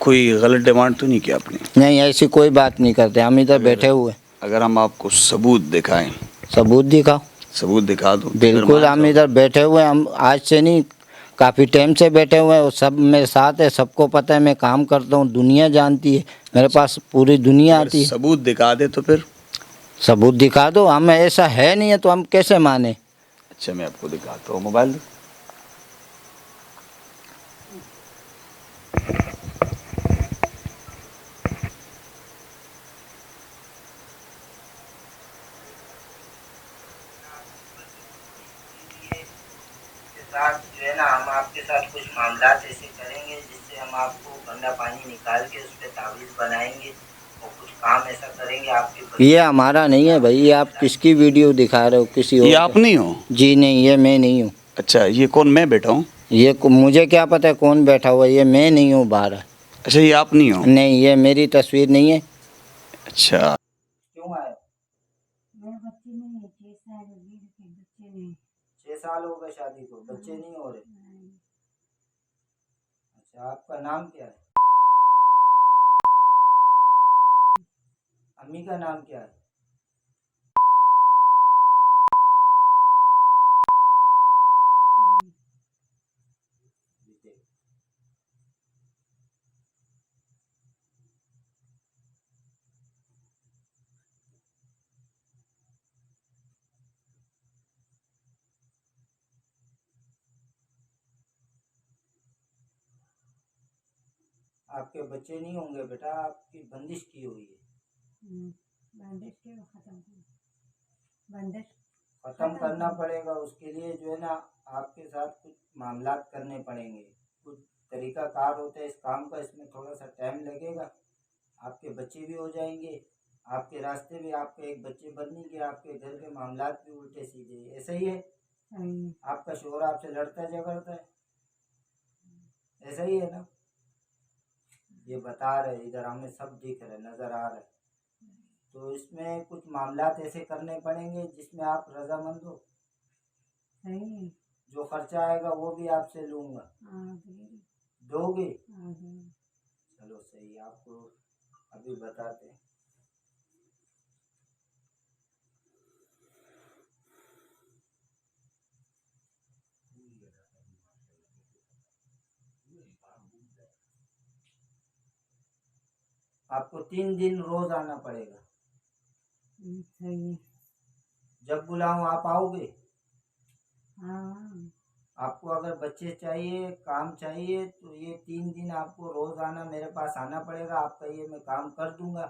कोई गलत डिमांड तो नहीं किया आपने? नहीं, ऐसी कोई बात नहीं करते, हम इधर बैठे हुए। अगर हम आपको सबूत दिखाएं? सबूत दिखाओ। सबूत दिखा दो। बिल्कुल, हम इधर बैठे हुए, हम आज से नहीं काफ़ी टाइम से बैठे हुए हैं। वो सब मेरे साथ है, सबको पता है मैं काम करता हूँ, दुनिया जानती है, मेरे पास पूरी दुनिया आती है। सबूत दिखा दे तो फिर? सबूत दिखा दो, हम ऐसा है नहीं है तो हम कैसे माने? अच्छा, मैं आपको दिखाता हूँ, मोबाइल दो। जो है ना, हम आपके साथ कुछ मामला ऐसे करेंगे जिससे हम आपको गंदा पानी निकाल के उस पर तावीज़ बनाएंगे और कुछ काम ऐसा करेंगे आपके। ये हमारा नहीं है भाई, ये आप किसकी वीडियो दिखा रहे हो? किसी और? ये आप नहीं हो? जी नहीं, ये मैं नहीं हूँ। अच्छा, ये कौन? मैं बैठा हूँ? ये मुझे क्या पता है कौन बैठा हुआ है, ये मैं नहीं हूँ बाहर। अच्छा, ये आप नहीं हो? नहीं, ये मेरी तस्वीर नहीं है। अच्छा, क्यों आए? मेरे बच्चे नहीं है, 6 साल हो गए, बच्चे नहीं। 6 साल हो गए शादी को, बच्चे नहीं हो रहे? अच्छा, आपका नाम क्या है? अम्मी का नाम क्या है? आपके बच्चे नहीं होंगे बेटा, आपकी बंदिश की हुई है। बंदिश के बंदिश खत्म करना पड़ेगा, उसके लिए जो है ना आपके साथ कुछ मामलात करने पड़ेंगे, कुछ तरीका कार होता है इस काम का, इसमें थोड़ा सा टाइम लगेगा। आपके बच्चे भी हो जाएंगे, आपके रास्ते भी, आपके एक बच्चे बनेंगे, आपके घर के मामलात भी उल्टे सीधे, ऐसा ही है। आपका शोहर आपसे लड़ता झगड़ता है, ऐसा ही है ना? ये बता रहे, इधर हमें सब दिख रहे, नजर आ रहे, तो इसमें कुछ मामलात ऐसे करने पड़ेंगे जिसमें आप रजामंद हो। जो खर्चा आएगा वो भी आपसे लूंगा। दोगे? चलो सही, आपको अभी बताते हैं। आपको 3 दिन रोज आना पड़ेगा। जब बुलाऊं आप आओगे? हाँ। आपको अगर बच्चे चाहिए, काम चाहिए, तो ये 3 दिन आपको रोज आना, मेरे पास आना पड़ेगा। आपका ये मैं काम कर दूंगा,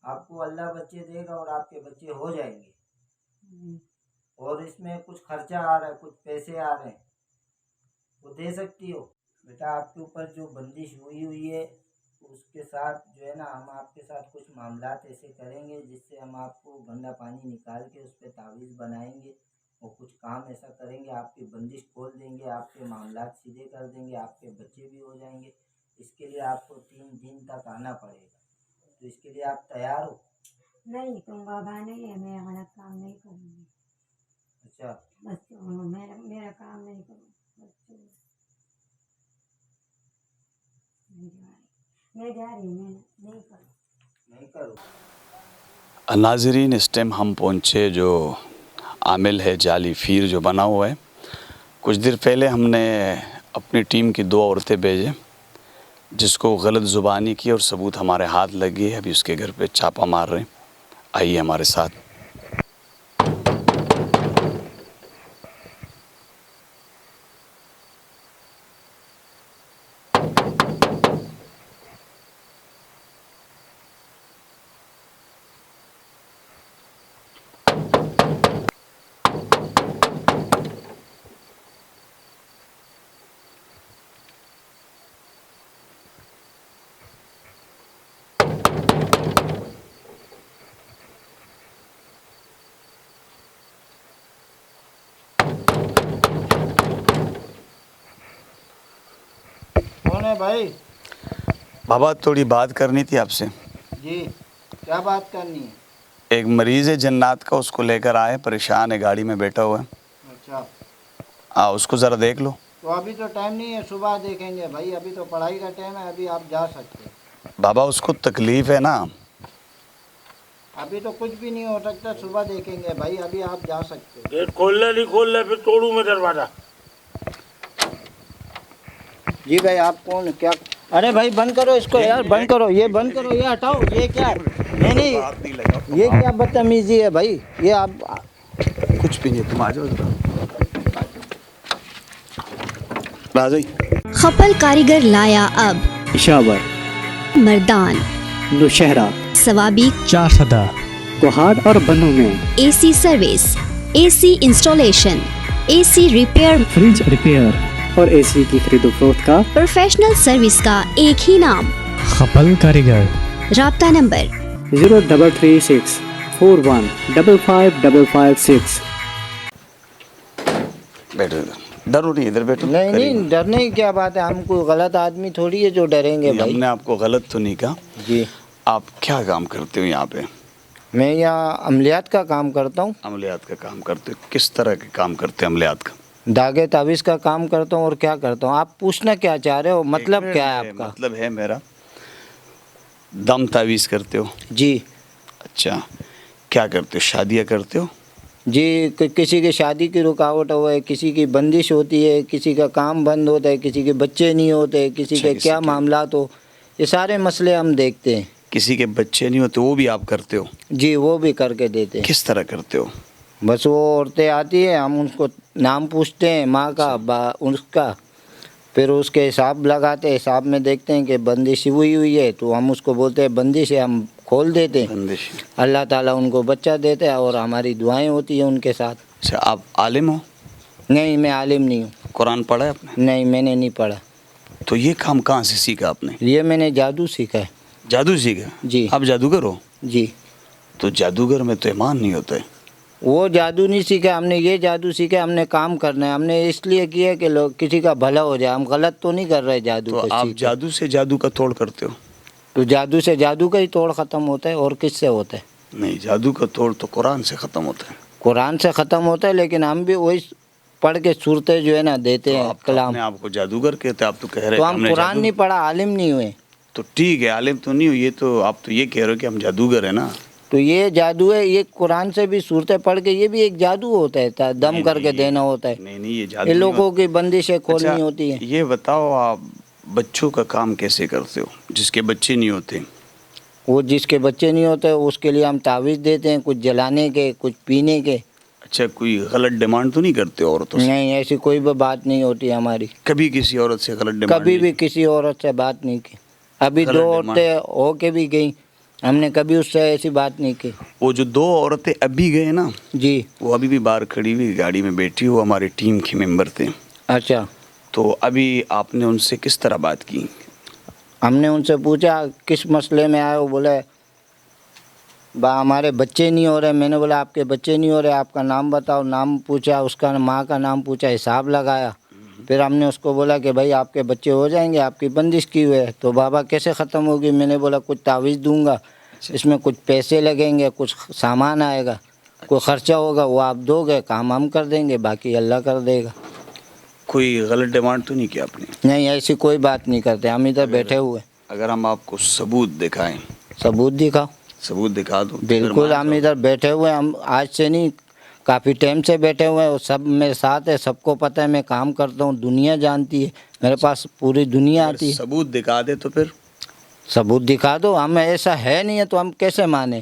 आपको अल्लाह बच्चे देगा और आपके बच्चे हो जाएंगे। और इसमें कुछ खर्चा आ रहा है, कुछ पैसे आ रहे हैं, वो दे सकती हो? बेटा, आपके ऊपर जो बंदिश हुई है उसके साथ जो है ना, हम आपके साथ कुछ मामलात ऐसे करेंगे जिससे हम आपको गंदा पानी निकाल के उस पर तावीज़ बनाएंगे और कुछ काम ऐसा करेंगे, आपकी बंदिश खोल देंगे, आपके मामलात सीधे कर देंगे, आपके बच्चे भी हो जाएंगे। इसके लिए आपको 3 दिन तक आना पड़ेगा, तो इसके लिए आप तैयार हो? नहीं, तुम बाबा नहीं है, मैं हमारा काम नहीं करूँगी। अच्छा, बस मेरा काम नहीं करूँ, मैं जा रही हूँ, मैं नहीं करूँ। नाज़रीन, इस टाइम हम पहुँचे जो आमिल है जाली फीर जो बना हुआ है। कुछ देर पहले हमने अपनी टीम की 2 औरतें भेजे जिसको गलत ज़ुबानी की और सबूत हमारे हाथ लगी है। अभी उसके घर पे छापा मार रहे हैं, आइए हमारे साथ। कौन है भाई? बाबा, थोड़ी बात करनी थी आपसे। जी, क्या बात करनी है? एक मरीज़ है जन्नात का, उसको लेकर आए, परेशान है, गाड़ी में बैठा हुआ है। अच्छा, उसको ज़रा देख लो। तो अभी तो टाइम नहीं है, सुबह देखेंगे भाई, अभी तो पढ़ाई का टाइम है, अभी आप जा सकते हैं। बाबा उसको तकलीफ है ना। अभी तो कुछ भी नहीं हो सकता, सुबह देखेंगे भाई, अभी आप जा सकते हो। गेट खोल ले, नहीं खोल ले, फिर तोड़ू मैं दरवाजा। जी भाई, आप कौन, क्या? अरे भाई बंद करो इसको यार, बंद करो, ये बंद करो, ये हटाओ, ये क्या है? नहीं, ये क्या बदतमीजी है भाई, ये आप कुछ भी नहीं, तुम आ जाओ। खपल कारीगर लाया अब पेशावर, मर्दान, नौशहरा, सवाबी, चारसदा, कोहाड़ और बनू में AC service, AC installation, AC repair, fridge repair और एसी की खरीदो फरोख्त का प्रोफेशनल सर्विस का एक ही नाम। खपल कारीगर। राब्ता नंबर 0336 41 55556। बैठो इधर, डरो नहीं, इधर बैठो। नहीं करीब। नहीं, डरने की क्या बात है, हम कोई गलत आदमी थोड़ी है जो डरेंगे भाई। हमने आपको गलत तो नहीं कहा। जी, आप क्या काम करते हो यहाँ पे? मैं यहाँ अमलियात का काम करता हूँ। अमलियात का काम करते हो? किस तरह के काम करते हैं अमलियात का? धागे तावीज़ का काम करता हूँ। और क्या करता हूँ, आप पूछना क्या चाह रहे हो, मतलब क्या है आपका? मतलब है मेरा, दम तावीज़ करते हो? जी अच्छा, क्या करते हो, शादियाँ करते हो? जी, किसी की शादी की रुकावट हो है, किसी की बंदिश होती है, किसी का काम बंद होता है, किसी के बच्चे नहीं होते, किसी अच्छा, के किसी क्या के- मामलात हो, ये सारे मसले हम देखते हैं। किसी के बच्चे नहीं होते वो भी आप करते हो? जी, वो भी करके देते हैं। किस तरह करते हो? बस वो औरतें आती है, हम उनको नाम पूछते हैं, माँ का उसका, फिर उसके हिसाब लगाते हैं, हिसाब में देखते हैं कि बंदिश हुई है तो हम उसको बोलते हैं बंदिश है, हम खोल देते हैं। बंदिश। अल्लाह ताला उनको बच्चा देता है और हमारी दुआएं होती हैं उनके साथ। अच्छा, आप आलिम हो? नहीं, मैं आलिम नहीं हूँ। कुरान पढ़ा है आपने? नहीं, मैंने नहीं पढ़ा। तो ये काम कहाँ से सीखा आपने? ये मैंने जादू सीखा है। जादू सीखा? जी। आप जादूगर हो? जी, तो जादूगर में तो ईमान नहीं होता है। वो जादू नहीं सीखा हमने, ये जादू सीखा हमने, काम करना है हमने, इसलिए किया कि लोग किसी का भला हो जाए। हम गलत तो नहीं कर रहे जादू तो को आप सीख के। जादू से जादू का तोड़ करते हो? तो जादू से जादू का ही तोड़ ख़त्म होता है, और किससे होता है? नहीं, जादू का तोड़ तो कुरान से ख़त्म होता है। कुरान से ख़त्म होता है, लेकिन हम भी वही पढ़ के सूरतें जो है ना देते तो हैं आप तो कलाम। अपने आप को जादूगर कहते हैं, आप तो कह रहे तो हैं हम हमने कुरान जादू- नहीं पढ़ा, आलिम नहीं हुए। तो ठीक है, आलिम तो नहीं हो, ये तो आप तो ये कह रहे हो कि हम जादूगर है ना। तो ये जादू है, ये कुरान से भी सूरतें पढ़ के, ये भी एक जादू होता है, दम नहीं, करके नहीं, देना होता है। नहीं नहीं, ये जादू ये नहीं लोगों होता। की बंदिशें खोलनी अच्छा, होती है। ये बताओ, आप बच्चों का काम कैसे करते हो जिसके बच्चे नहीं होते? वो जिसके बच्चे नहीं होते उसके लिए हम तावीज़ देते हैं, कुछ जलाने के, कुछ पीने के। अच्छा, कोई गलत डिमांड तो नहीं करते औरतों से? नहीं, ऐसी कोई भी बात नहीं होती हमारी। कभी किसी औरत से गलत डिमांड कभी नहीं? भी किसी औरत से बात नहीं की। अभी गलत दो डिमांड। औरतें हो के भी गई, हमने कभी उससे ऐसी बात नहीं की। वो जो दो औरतें अभी गए ना, जी, वो अभी भी बाहर खड़ी हुई गाड़ी में बैठी, वो हमारी टीम की मेंबर थे। अच्छा। तो अभी आपने उनसे किस तरह बात की? हमने उनसे पूछा किस मसले में आए हो, बोले बा हमारे बच्चे नहीं हो रहे। मैंने बोला आपके बच्चे नहीं हो रहे, आपका नाम बताओ। नाम पूछा, उसका माँ का नाम पूछा, हिसाब लगाया। फिर हमने उसको बोला कि भाई आपके बच्चे हो जाएंगे, आपकी बंदिश की हुई है। तो बाबा कैसे ख़त्म होगी? मैंने बोला कुछ तावीज़ दूंगा, इसमें कुछ पैसे लगेंगे, कुछ सामान आएगा, कोई ख़र्चा होगा, वो आप दोगे, काम हम कर देंगे, बाकी अल्लाह कर देगा। कोई गलत डिमांड तो नहीं किया आपने? नहीं, ऐसी कोई बात नहीं करते, हम इधर बैठे हुए। अगर हम आपको सबूत दिखाएं, सबूत दिखाओ। सबूत दिखा दो? बिल्कुल, हम इधर बैठे हुए हैं, हम आज से नहीं काफ़ी टाइम से बैठे हुए हैं, और सब मेरे साथ है, सबको पता है मैं काम करता हूँ, दुनिया जानती है, मेरे पास पूरी दुनिया आती है। सबूत दिखा दे तो फिर? सबूत दिखा दो, हम ऐसा है नहीं है तो हम कैसे माने?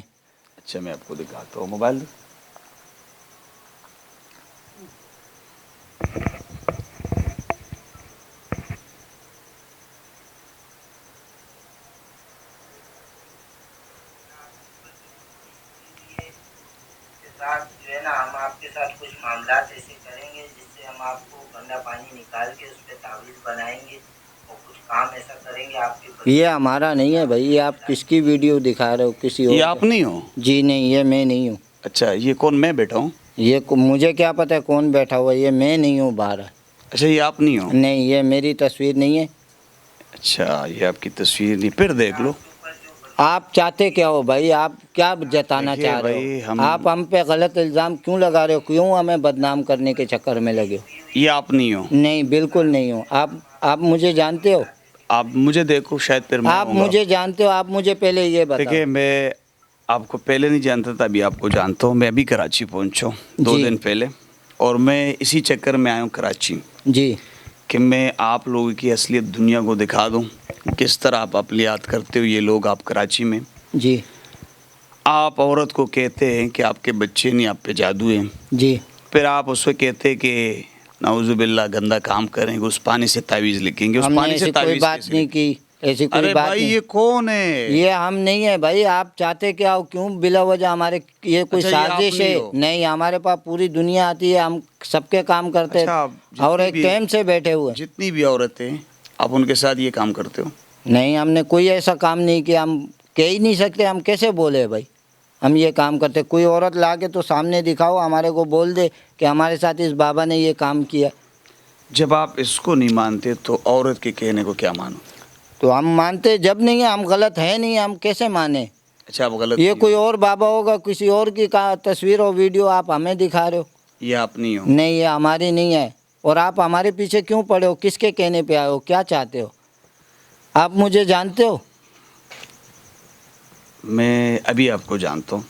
अच्छा, मैं आपको दिखाता हूँ, मोबाइल दो। साथ जो है ना, हम आपके साथ कुछ मामलात ऐसे करेंगे जिससे हम आपको गंदा पानी निकाल के उस पर तावीज़ बनाएंगे और कुछ काम ऐसा करेंगे आपके। ये हमारा नहीं है भाई, ये आप किसकी वीडियो दिखा रहे हो? किसी और ये का? आप नहीं हो? जी नहीं, ये मैं नहीं हूँ। अच्छा, ये कौन? मैं बैठा हूँ? मुझे क्या पता है कौन बैठा हुआ है, ये मैं नहीं हूँ बाहर। अच्छा, ये आप नहीं हो? नहीं, ये मेरी तस्वीर नहीं है। अच्छा, ये आपकी तस्वीर नहीं, फिर देख लो। आप चाहते क्या हो भाई? आप क्या जताना देखिए चाह रहे भाई, हो? हम- आप हम पे गलत इल्ज़ाम क्यों लगा रहे हो? क्यों हमें बदनाम करने के चक्कर में लगे हो? ये आप नहीं हो। नहीं, बिल्कुल नहीं हो। आप मुझे जानते हो? आप मुझे देखो, शायद फिर मैं आप होऊंगा। मुझे जानते हो? आप मुझे पहले ये देखिए, बताओ। मैं आपको पहले नहीं जानता था, अभी आपको जानता हूँ। मैं अभी कराची पहुँचा हूँ 2 जी। दिन पहले, और मैं इसी चक्कर में आया हूँ कराची जी कि मैं आप लोगों की असलियत दुनिया को दिखा दूँ, किस तरह आप अपलियात करते हो ये लोग। आप कराची में जी आप औरत को कहते हैं कि आपके बच्चे नहीं, आप पे जादू है। जी फिर आप उससे कहते हैं कि नाउजुबिल्ला गंदा काम करेंगे, उस पानी से तावीज़ लिखेंगे। उस हमने पानी से ऐसी कोई तावीज़ बात कैसे नहीं लिखेंगे? की। ऐसी कोई अरे बात भाई, नहीं। ये कौन है? ये हम नहीं है भाई। आप चाहते क्या हो? क्यों बिला वजह हमारे ये कोई अच्छा, ये आप साजिश नहीं है? हो। नहीं, हमारे पास पूरी दुनिया आती है, हम सबके काम करते अच्छा, हैं आप जितनी और एक भी- टाइम से बैठे हुए। जितनी भी औरतें, आप उनके साथ ये काम करते हो? नहीं, हमने कोई ऐसा काम नहीं किया। हम कह ही नहीं सकते, हम कैसे बोले भाई हम ये काम करते? कोई औरत ला के तो सामने दिखाओ, हमारे को बोल दे कि हमारे साथ इस बाबा ने ये काम किया। जब आप इसको नहीं मानते तो औरत के कहने को क्या मानो? तो हम मानते जब नहीं है, हम गलत है नहीं, हम कैसे माने? अच्छा, आप गलत ये नहीं कोई हो। और बाबा होगा, किसी और की का तस्वीर और वीडियो आप हमें दिखा रहे हो। ये आप नहीं हो। नहीं, ये हमारी नहीं है। और आप हमारे पीछे क्यों पड़े हो? किसके कहने पे आए हो? क्या चाहते हो? आप मुझे जानते हो? मैं अभी आपको जानता हूँ।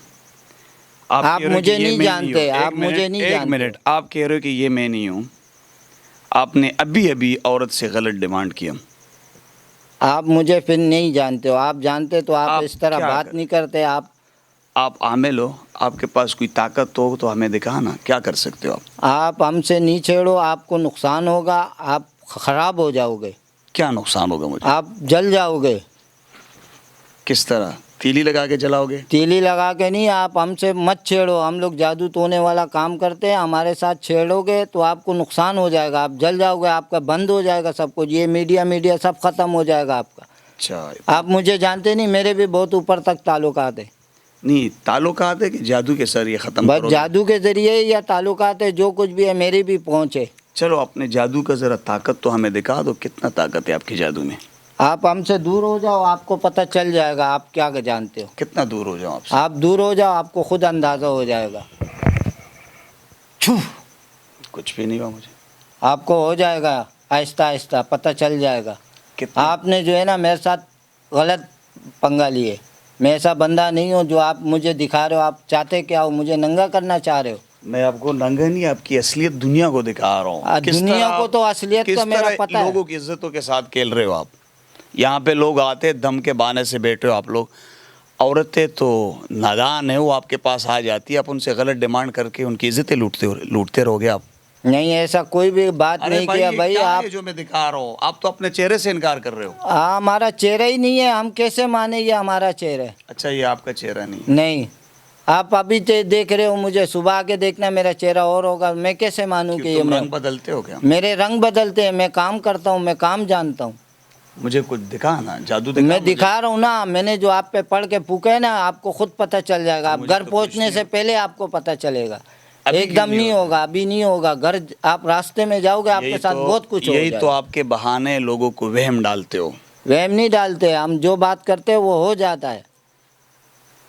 आप कह रहे हो मुझे कि ये नहीं मैं जानते, हूँ। आप एक मुझे मिनट, नहीं एक जानते। मिनट, आप कह रहे हो कि ये मैं नहीं हूँ। आपने अभी अभी औरत से गलत डिमांड किया। आप मुझे फिर नहीं जानते हो। आप जानते तो आप आप इस तरह क्या बात कर- नहीं करते। आप आमिल हो, आपके पास कोई ताकत हो तो हमें दिखाना, क्या कर सकते हो आप? आप हमसे नहीं छेड़ो, आपको नुकसान होगा, आप ख़राब हो जाओगे, क्या नुकसान होगा मुझे? आप जल जाओगे। किस तरह? तीली लगा के जलाओगे? तीली लगा के नहीं, आप हमसे मत छेड़ो। हम लोग जादू टोने वाला काम करते हैं, हमारे साथ छेड़ोगे तो आपको नुकसान हो जाएगा, आप जल जाओगे, आपका बंद हो जाएगा सब कुछ। ये मीडिया सब ख़त्म हो जाएगा आपका। अच्छा, आप मुझे जानते नहीं, मेरे भी बहुत ऊपर तक ताल्लुकात है। नहीं, ताल्लुकात है कि जादू के सर ये ख़त्म बस करोगे? जादू के ज़रिए या ताल्लुकात है, जो कुछ भी है मेरी भी पहुँच है। चलो, अपने जादू का ज़रा ताकत तो हमें दिखा दो, कितना ताकत है आपके जादू में? आप हमसे दूर हो जाओ, आपको पता चल जाएगा आप क्या जानते हो। कितना दूर हो जाओ आपसे? आप दूर हो जाओ, आपको खुद अंदाज़ा हो जाएगा। छू, कुछ भी नहीं हुआ मुझे। आपको हो जाएगा, आहिस्ता आहिस्ता पता चल जाएगा। कितना? आपने जो है ना मेरे साथ गलत पंगा लिए। मैं ऐसा बंदा नहीं हूँ जो आप मुझे दिखा रहे हो। आप चाहते क्या हो? मुझे नंगा करना चाह रहे हो? मैं आपको नंगा नहीं, आपकी असलियत दुनिया को दिखा रहा हूँ। किस दुनिया तरह को आप- तो असलियत किस का मेरा तरह पता है। लोगों की इज्जतों के साथ खेल रहे हो आप। यहाँ पे लोग आते हैं, दम के बहाने से बैठे हो आप लोग। औरतें तो नादान है, वो आपके पास आ जाती है, आप उनसे गलत डिमांड करके उनकी इज्जतें लूटते रहोगे आप। नहीं, ऐसा कोई भी बात नहीं किया ये भाई। क्या आप है जो मैं दिखा रहा हूँ? आप तो अपने चेहरे से इनकार कर रहे हो। हमारा चेहरा ही नहीं है, हम कैसे माने ये हमारा चेहरा है? अच्छा, ये आपका चेहरा नहीं? नहीं, आप अभी देख रहे हो मुझे, सुबह आके देखना मेरा चेहरा और होगा। मैं कैसे मानूं कि क्यों, ये तुम मैं रंग बदलते हो क्या? मेरे रंग बदलते हैं, मैं काम करता हूँ, मैं काम जानता हूँ। मुझे कुछ दिखा ना, जादू दिखा मैं मुझे। दिखा रहा हूँ ना, मैंने जो आप पे पढ़ के फूके है ना, आपको खुद पता चल जाएगा। आप मुझे घर तो कुछ पहुँचने नहीं से पहले आपको पता चलेगा। अभी एकदम क्यों नहीं नहीं होगा? होगा, अभी नहीं होगा। घर आप रास्ते में जाओगे, आपके यही साथ तो- बहुत कुछ हो यही तो जाएगा। आपके बहाने लोगों को वहम डालते हो। वहम नहीं डालते, हम जो बात करते हैं वो हो जाता है।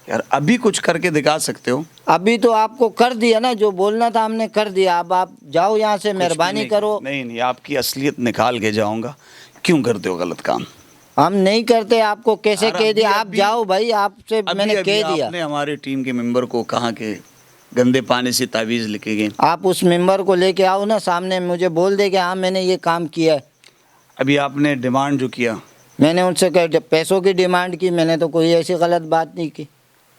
यार, अभी कुछ करके दिखा सकते हो? अभी तो आपको कर दिया ना, जो बोलना था हमने कर दिया। अब आप जाओ यहाँ से, कुछ भी मेहरबानी नहीं- करो। नहीं नहीं, आपकी असलियत निकाल के जाऊंगा। क्यों करते हो गलत काम? हम नहीं करते, आपको कैसे यार, कह दिया? अभी- आप अभी- जाओ भाई, आपसे मैंने अभी कह दिया। आपने हमारी टीम के मेंबर को कहा कि गंदे पानी से तावीज़ लिखे गए। आप उस मेंबर को लेके आओ ना सामने, मुझे बोल दे कि हाँ मैंने ये काम किया है। अभी आपने डिमांड जो किया, मैंने उनसे पैसों की डिमांड की, मैंने तो कोई ऐसी गलत बात नहीं की।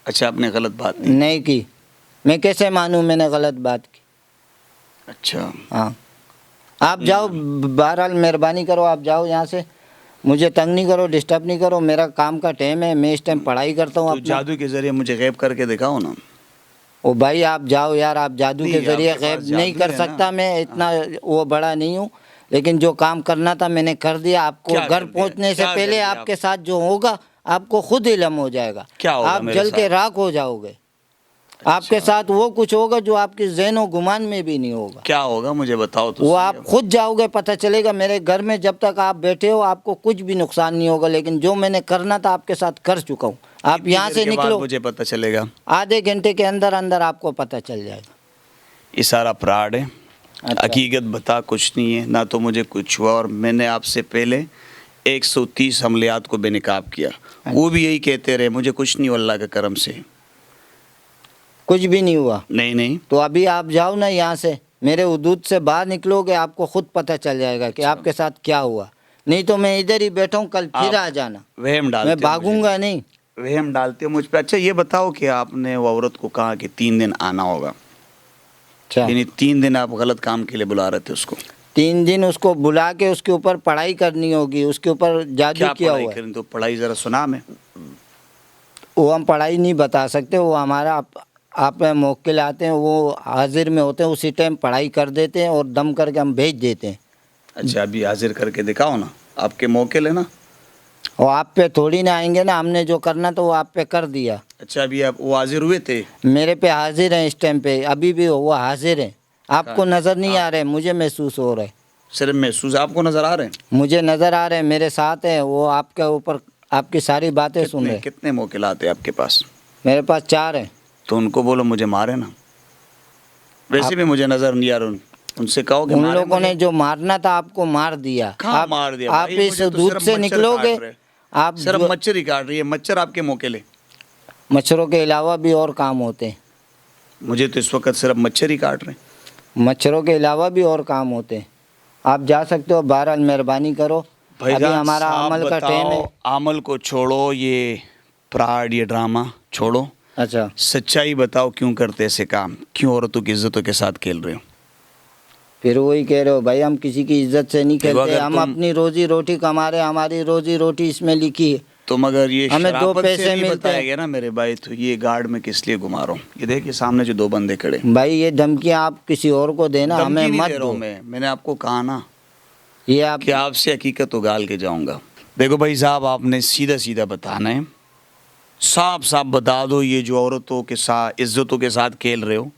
अच्छा, आपने गलत बात नहीं। नहीं की। मैं कैसे मानूं मैंने गलत बात की? अच्छा, हाँ, आप जाओ, बहरहाल मेहरबानी करो, आप जाओ यहाँ से। मुझे तंग नहीं करो, डिस्टर्ब नहीं करो, मेरा काम का टाइम है, मैं इस टाइम पढ़ाई करता हूँ तो अपना। जादू के जरिए मुझे गैब करके दिखाओ ना। ओ भाई आप जाओ यार, आप जादू के नहीं, जरिए आपके गैब पास नहीं जादू कर है ना। सकता। मैं इतना वो बड़ा नहीं हूँ, लेकिन जो काम करना था मैंने कर दिया। आपको क्या घर कर दिया? पहुँचने से क्या कर पहले दिया आपके साथ जो होगा आपको खुद इल्म हो जाएगा। क्या होगा आप मेरे जल के साथ? राख हो जाओगे। आपके साथ वो कुछ होगा जो आपके ज़हन गुमान में भी नहीं होगा। क्या होगा मुझे बताओ तो वो सही आप अब। खुद जाओगे, पता चलेगा। मेरे घर में जब तक आप बैठे हो आपको कुछ भी नुकसान नहीं होगा, लेकिन जो मैंने करना था आपके साथ कर चुका हूँ। आप कितनी यहाँ देर से के बाद निकलो, मुझे पता चलेगा? आधे घंटे के अंदर अंदर आपको पता चल जाएगा। ये सारा फ्रॉड है। अच्छा। हकीकत बता कुछ नहीं है, ना तो मुझे कुछ हुआ, और मैंने आपसे पहले 130 हमलियात को बेनकाब किया, वो भी यही कहते रहे मुझे कुछ नहीं हुआ अल्लाह के करम से। कुछ भी नहीं हुआ? नहीं नहीं। तो अभी आप जाओ ना यहाँ से, मेरे हुदूद से बाहर निकलोगे आपको खुद पता चल जाएगा कि आपके साथ क्या हुआ। नहीं तो मैं इधर ही बैठा हूँ, कल फिर आ जाना, वहम डालते मैं हो भागूंगा नहीं। मुझे। वहम डालते हो मुझ पे। अच्छा ये बताओ कि आपने वो औरत को कहा कि 3 दिन आना होगा, अच्छा, यानी 3 दिन आप गलत काम के लिए बुला रहे थे उसको? 3 दिन उसको बुला के उसके ऊपर पढ़ाई करनी होगी, उसके ऊपर जादू क्या किया पढ़ाई हुआ है। करें? तो पढ़ाई ज़रा सुना मैं। वो हम पढ़ाई नहीं बता सकते, वो हमारा आप मौके आते हैं, वो हाजिर में होते हैं, उसी टाइम पढ़ाई कर देते हैं और दम करके हम भेज देते हैं। अच्छा अभी हाजिर करके दिखाओ ना, आपके मौके लेना। और आप पे थोड़ी ना आएंगे ना, हमने जो करना तो वो आप पे कर दिया। अच्छा अभी आप वो हाजिर हुए थे? मेरे पे हाजिर हैं इस टाइम पे, अभी भी वो हाजिर हैं। आपको नज़र नहीं आ रहे, मुझे महसूस हो रहा है। सिर्फ महसूस आपको नज़र आ रहे हैं? मुझे नज़र आ रहे हैं, मेरे साथ हैं वो, आपके ऊपर आपकी सारी बातें सुन रहे हैं। कितने मौके लाते आपके पास? मेरे पास 4 हैं। तो उनको बोलो मुझे मारे ना, वैसे भी मुझे नज़र नहीं आ रहा। उनसे कहो कि उन मारे लोगों मुझे। ने जो मारना था आपको मार दिया। कहाँ मार दिया आप भाई? इस मुझे तो दूध सिर्फ से मच्छर निकलोगे, काट रहे। आप सिर्फ जो- मच्छर ही काट रही है। मच्छर आपके मौके ले? मच्छरों के अलावा भी और काम होते हैं। मुझे तो इस वक्त सिर्फ मच्छर ही काट रहे हैं। मच्छरों के अलावा भी और काम होते हैं। आप जा सकते हो, बहरहाल मेहरबानी करो, अभी भाईजान हमारा साफ अमल का टाइम है। बताओ, अमल को छोड़ो, ये फ्रॉड ये ड्रामा छोड़ो, अच्छा, सच्चाई बताओ, क्यों करते ऐसे काम? क्यों औरतों की इज्जतों के साथ खेल रहे हो? फिर वही कह रहे हो भाई, हम किसी की इज्जत से नहीं देखो, खेलते, अगर हम तुम- अपनी रोजी रोटी कमा रहे हैं, हमारी रोजी रोटी इसमें लिखी है। तुम अगर ये हमें 2 शराफत पैसे से नहीं मिलते हैं। बताएंगे ना मेरे भाई, तो ये गार्ड में किस लिए घुमा रहा हूँ? ये देखिए सामने जो 2 बंदे खड़े। भाई ये धमकियाँ आप किसी और को देना, धमकी हमें नहीं मत दे रहा दो। हूँ मैंने आपको कहा ना ये आप कि आपसे हकीकत उगाल के जाऊंगा। देखो भाई साहब, आपने सीधा सीधा बताना है, साफ साफ बता दो, ये जो औरतों के साथ इज्जतों के साथ खेल रहे हो,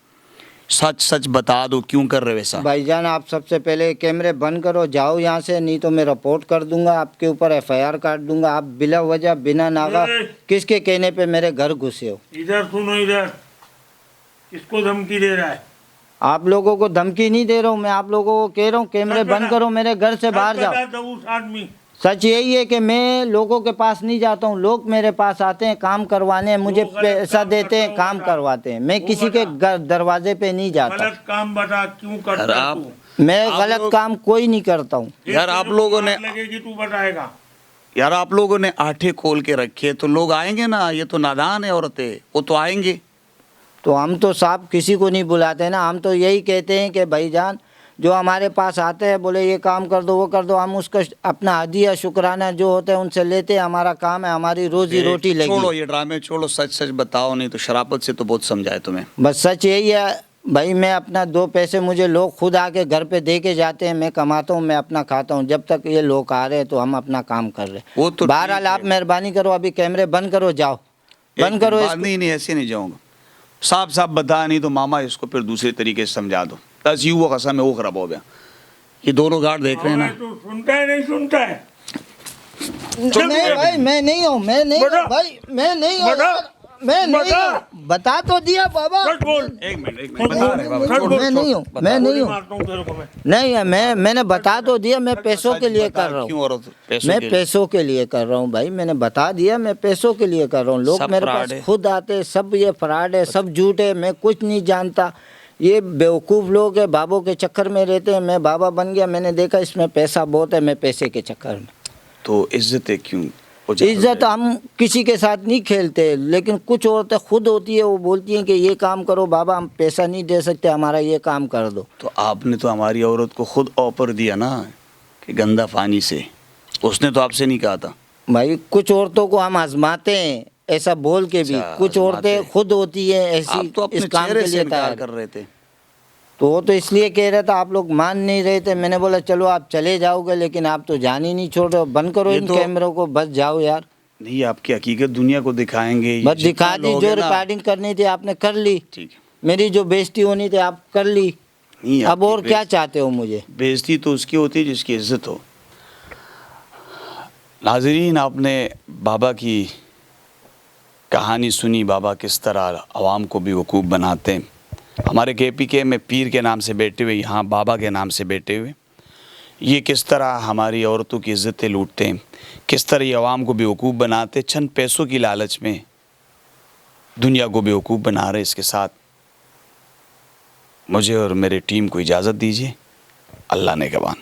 सच सच बता दो, क्यों कर रहे हो ऐसा? भाईजान, आप सबसे पहले कैमरे बंद करो, जाओ यहाँ से, नहीं तो मैं रिपोर्ट कर दूंगा, आपके ऊपर FIR काट दूंगा। आप बिला वजह बिना नागा किसके कहने पे मेरे घर घुसे हो? इधर सुनो, इधर किसको धमकी दे रहा है? आप लोगों को धमकी नहीं दे रहा हूँ मैं, आप लोगों को कह रहा हूँ कैमरे सच बंद बता। करो, मेरे घर से बाहर सच जाओ। बता दो, उस आदमी सच यही है कि मैं लोगों के पास नहीं जाता हूँ, लोग मेरे पास आते हैं काम करवाने, मुझे लोग गलत पैसा काम देते हैं, करते हो काम बता। करवाते हैं। मैं वो किसी के बता। दरवाजे पे नहीं जाता। गलत काम बता, क्यों करता अरे है आप- तू? मैं आप गलत लोग- काम कोई नहीं करता हूँ। यार आप लोगों ने लगेगी तू बताएगा। यार आप लोगों ने आठे खोल के रखे, तो लोग आएंगे ना। ये तो नादान है औरतें, वो तो आएंगे। तो हम तो साहब किसी को नहीं बुलाते ना, हम तो यही कहते हैं कि भाईजान जो हमारे पास आते हैं, बोले ये काम कर दो वो कर दो, हम उसका अपना हदिया शुक्राना जो होता है उनसे लेते हैं। हमारा काम है, हमारी रोजी रोटी छोड़ो लगी। ये ड्रामे, छोड़ो, सच सच बताओ, नहीं तो शराफत से तो बहुत समझाए तुम्हें। बस सच यही है भाई, मैं अपना 2 पैसे मुझे लोग खुद आके घर पे दे के जाते हैं, मैं कमाता हूँ, मैं अपना खाता हूँ। जब तक ये लोग आ रहे हैं तो हम अपना काम कर रहे वो हैं। तो बहरहाल ठीक है। आप मेहरबानी करो, अभी कैमरे बंद करो, जाओ बंद करो इसको। नहीं नहीं, ऐसे नहीं जाऊंगा। साफ साफ बता, नहीं तो मामा इसको फिर दूसरे तरीके से समझा दो। बस यू वो कसम है, वो खराब हो गया। ये दोनों गार्ड देख रहे हैं ना। तू सुनता है नहीं सुनता है? नहीं भाई, मैं नहीं हूँ, मैं नहीं हूँ बता। भाई, मैं नहीं हूँ, बता। मैं नहीं बता। हूँ। बता तो दिया बाबा। सच बोल। एक मिनट सच बता रहे बाबा, बोल। छोड़, मैं नहीं हूँ, मैं नहीं गोली हूँ, मारता हूँ तेरे को मैं। नहीं है। मैंने बता तो दिया, मैं पैसों के लिए कर रहा क्यों हूँ। औरत पैसों मैं के लिए? पैसों के लिए कर रहा हूँ भाई, मैंने बता दिया, मैं पैसों के लिए कर रहा हूँ। लोग सब मेरे फ्रॉड पास है। खुद आते हैं, सब ये फ्रॉड है, सब झूठ है, मैं कुछ नहीं जानता। ये बेवकूफ़ लोग हैं, बाबों के चक्कर में रहते हैं। मैं बाबा बन गया, मैंने देखा इसमें पैसा बहुत है, मैं पैसे के चक्कर में। तो इज्जत है क्यों? उजागर इज्जत है। हम किसी के साथ नहीं खेलते, लेकिन कुछ औरतें खुद होती है, वो बोलती हैं कि ये काम करो बाबा, हम पैसा नहीं दे सकते, हमारा ये काम कर दो। तो आपने तो हमारी औरत को खुद ऑफर दिया ना कि गंदा पानी से, उसने तो आपसे नहीं कहा था। भाई कुछ औरतों को हम आजमाते हैं ऐसा बोल के भी, अच्छा, कुछ आजमाते औरतें हैं। खुद होती है आप ऐसी तो अपने इस काम चेहरे के से लिए इनकार तैयार। कर रहे थे। तो वो तो इसलिए कह रहा था, आप लोग मान नहीं रहे थे। मैंने बोला चलो आप चले जाओगे, लेकिन आप तो जान ही नहीं छोड़ रहे हो। बंद करो ये इन तो- कैमरों को, बस जाओ यार। नहीं, आपकी हकीकत दुनिया को दिखाएंगे। ये बस जितना दिखा दी, लोग जो हैं ना- रिकॉर्डिंग करनी थी आपने कर ली, ठीक है। मेरी जो बेइज्जती होनी थी आप कर ली। नहीं, अब आपकी और क्या चाहते हो मुझे? बेइज्जती तो उसकी होती है जिसकी इज्जत हो। नाज़रीन, आपने बाबा की कहानी सुनी बाबा किस तरह आवाम को बेवकूफ़ बनाते हैं। हमारे KPK में पीर के नाम से बैठे हुए, यहाँ बाबा के नाम से बैठे हुए, ये किस तरह हमारी औरतों की इज़्ज़तें लूटते हैं, किस तरह ये आवाम को बेवकूफ़ बनाते, चंद पैसों की लालच में दुनिया को बेवकूफ़ बना रहे। इसके साथ मुझे और मेरे टीम को इजाज़त दीजिए। अल्लाह ने गवान।